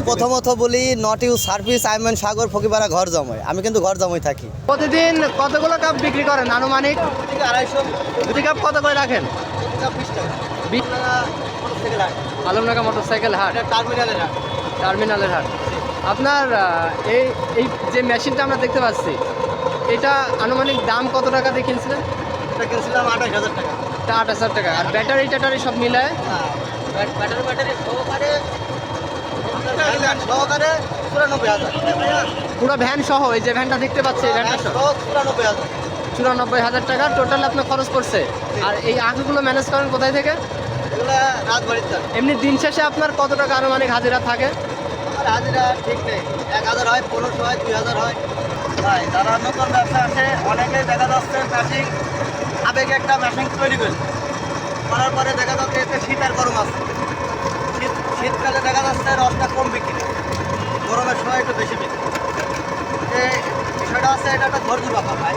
প্রথমত বলি not you service I am Sagar ফকিপাড়া ঘর জমায়, আমি কিন্তু ঘর জমাই থাকি। প্রতিদিন কতগুলো কাপ বিক্রি করেন আনুমানিক? 250 দুটি কাপ কত করে রাখেন? 20 টাকা। আলমনাগা মোটরসাইকেল হাট, টার্মিনালের হাট। টার্মিনালের হাট। আপনার এই এই যে মেশিনটা আমরা দেখতে পাচ্ছি, এটা আনুমানিক দাম কত টাকা দিয়ে কিনছিলেন? এটা কিনছিলাম 28,000 টাকা। এটা 28,000 টাকা। আর ব্যাটারি ট্যাটারি সব মিলায় ব্যাটারি সহকারে 94,000। পুরো ভ্যান সহ, এই যে ভ্যানটা দেখতে পাচ্ছি এই ভ্যানটা সহ 94,000। 94,000 টাকা টোটাল আপনার খরচ পড়ছে। আর এই আখগুলো ম্যানেজ করেন কোথায় থেকে? এগুলা রাজবাড়িতে। এমনি দিন শেষে আপনার কত টাকা আনুমানিক হাজিরা থাকে? আমার হাজিরা ঠিক নেই, 1,000 হয়, 1500 হয়, 2,000 হয়। ভাই যারা নতুন ব্যবসা আছে অনেকেই দেখা যাচ্ছে মেশিন আবেগে একটা মেশিন তৈরি করে করার পরে দেখা যাচ্ছে এতে শীত আর গরম আছে। শীতকালে দেখা যাচ্ছে রসটা কম বিক্রি, গরমের সময় একটু বেশি বিক্রি। যে বিষয়টা আছে এটা একটা ধৈর্য ব্যাপার ভাই।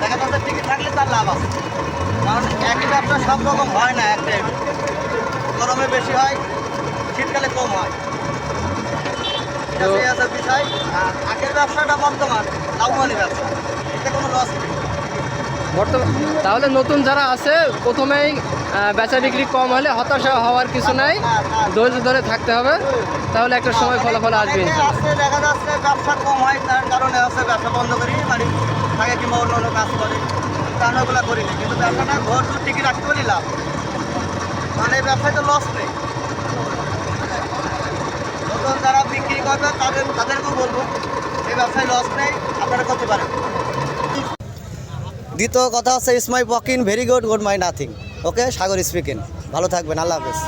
দেখা যাচ্ছে টিকিট থাকলে তার লাভ আছে, কারণ একই ব্যবসা সব রকম হয় না। একটাই গরমে বেশি হয়, শীতকালে কম হয়। এটাই আছে বিষয়। আর আগের ব্যবসাটা বর্তমান লাভবানী ব্যবসা, এতে কোনো লস নেই। বর্তমান তাহলে নতুন যারা আছে প্রথমেই বেচা বিক্রি কম হলে হতাশা হওয়ার কিছু নাই, ধৈর্য ধরে থাকতে হবে, তাহলে একটা সময় ফলাফল আসবে। অনেকে আছে দেখা যাচ্ছে ব্যবসা কম হয়, তার কারণে আছে ব্যবসা বন্ধ করি বাড়ি থাকে কিংবা অন্য অন্য কাজ করে, কারণ ওগুলো করিনি। কিন্তু ব্যবসাটা ঘর তো টিকে রাখতে পারি লাভ, মানে এই ব্যবসায় তো লস নেই। নতুন যারা বিক্রি করবে তাদেরকেও বলবো এই ব্যবসায় লস নেই, আপনারা করতে পারেন। দ্বিতীয় কথা হচ্ছে ইস মাই পকিন very good, good my nothing. Okay, Sagar speaking. ভালো থাকবেন, আল্লাহ হাফেজ।